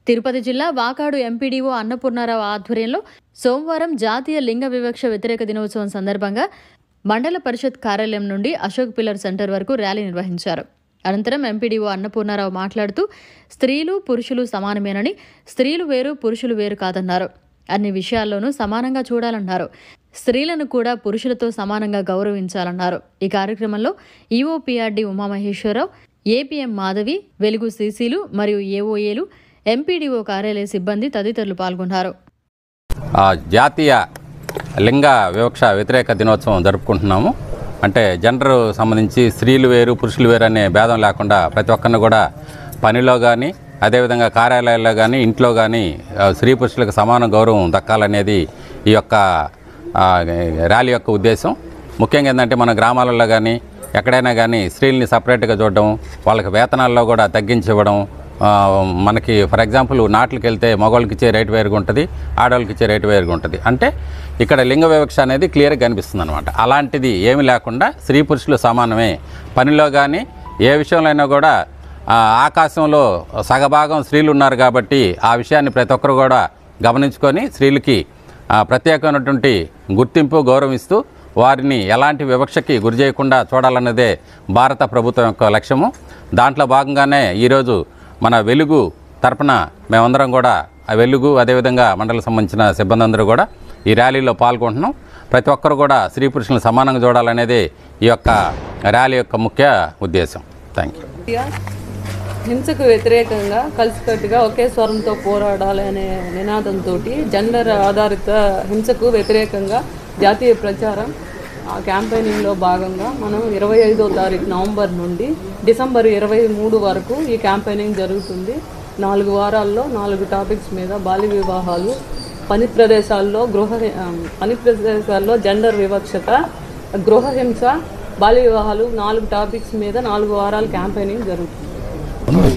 తిరుపతి జిల్లా వాకాడు ఎంపీడీఓ అన్నపూర్ణారావు ఆధ్వర్యంలో సోమవారం జాతీయ లింగ వివక్ష వ్యతిరేక దినోత్సవం సందర్భంగా మండల పరిషత్ కార్యాలయం నుండి అశోక్ పిల్లర్ సెంటర్ వరకు ర్యాలీ నిర్వహించారు. అనంతరం ఎంపీడీఓ అన్నపూర్ణారావు మాట్లాడుతూ స్త్రీలు పురుషులు సమానమేనని, స్త్రీలు వేరు పురుషులు వేరు కాదన్నారు. అన్ని విషయాల్లోనూ సమానంగా చూడాలన్నారు. స్త్రీలను కూడా పురుషులతో సమానంగా గౌరవించాలన్నారు. ఈ కార్యక్రమంలో ఈఓపీఆర్డీ ఉమామహేశ్వరరావు, ఏపీఎం మాధవి, వెలుగు సీసీలు మరియు ఏఓఏలు, ఎంపీడీఓ కార్యాలయ సిబ్బంది తదితరులు పాల్గొన్నారు. జాతీయ లింగ వివక్ష వ్యతిరేక దినోత్సవం జరుపుకుంటున్నాము. అంటే జెండర్ సంబంధించి స్త్రీలు వేరు పురుషులు వేరు అనే భేదం లేకుండా ప్రతి ఒక్కరిని కూడా పనిలో కానీ, అదేవిధంగా కార్యాలయాల్లో కానీ, ఇంట్లో కానీ స్త్రీ పురుషులకు సమాన గౌరవం దక్కాలనేది ఈ యొక్క ర్యాలీ యొక్క ఉద్దేశం. ముఖ్యంగా ఏంటంటే మన గ్రామాలలో కానీ ఎక్కడైనా కానీ స్త్రీలని సపరేట్గా చూడడం, వాళ్ళకి వేతనాల్లో కూడా తగ్గించి ఇవ్వడం. మనకి ఫర్ ఎగ్జాంపుల్ నాట్లకి వెళ్తే మగవాళ్ళకి ఇచ్చే రేటు వేరుగా ఉంటుంది, ఆడవాళ్ళకి ఇచ్చే రేటు వేరుగా ఉంటుంది. అంటే ఇక్కడ లింగ వివక్ష అనేది క్లియర్గా కనిపిస్తుంది అనమాట. అలాంటిది ఏమి లేకుండా స్త్రీ పురుషులు సమానమే. పనిలో కానీ ఏ విషయంలో అయినా కూడా ఆకాశంలో సగభాగం స్త్రీలు ఉన్నారు కాబట్టి ఆ విషయాన్ని ప్రతి ఒక్కరు కూడా గమనించుకొని స్త్రీలకి ప్రత్యేకమైనటువంటి గుర్తింపు గౌరవిస్తూ వారిని ఎలాంటి వివక్షకి గురి చేయకుండా చూడాలన్నదే భారత ప్రభుత్వం యొక్క లక్ష్యము. దాంట్లో భాగంగానే ఈరోజు మన వెలుగు తరపున మేమందరం కూడా ఆ వెలుగు అదేవిధంగా మండలికి సంబంధించిన సిబ్బంది అందరూ కూడా ఈ ర్యాలీలో పాల్గొంటున్నాం. ప్రతి ఒక్కరు కూడా స్త్రీ పురుషులను సమానంగా చూడాలనేది ఈ యొక్క ర్యాలీ యొక్క ముఖ్య ఉద్దేశం. Thank you. హింసకు వ్యతిరేకంగా కలిసికట్టుగా ఒకే స్వరంతో పోరాడాలి అనే నినాదంతో జెండర్ ఆధారిత హింసకు వ్యతిరేకంగా జాతీయ ప్రచారం క్యాంపెయినింగ్లో భాగంగా మనం 25వ తారీఖు నవంబర్ నుండి డిసెంబర్ 23 వరకు ఈ క్యాంపెయినింగ్ జరుగుతుంది. 4 వారాల్లో 4 టాపిక్స్ మీద బాల్య వివాహాలు, పని ప్రదేశాల్లో జెండర్ వివక్షత, గృహహింస, బాల్య వివాహాలు 4 టాపిక్స్ మీద 4 వారాల క్యాంపెయినింగ్ జరుగుతుంది.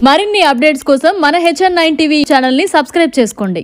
మరిన్ని అప్డేట్స్ కోసం మన HN9 టీవీ ఛానల్ని సబ్స్క్రైబ్ చేసుకోండి.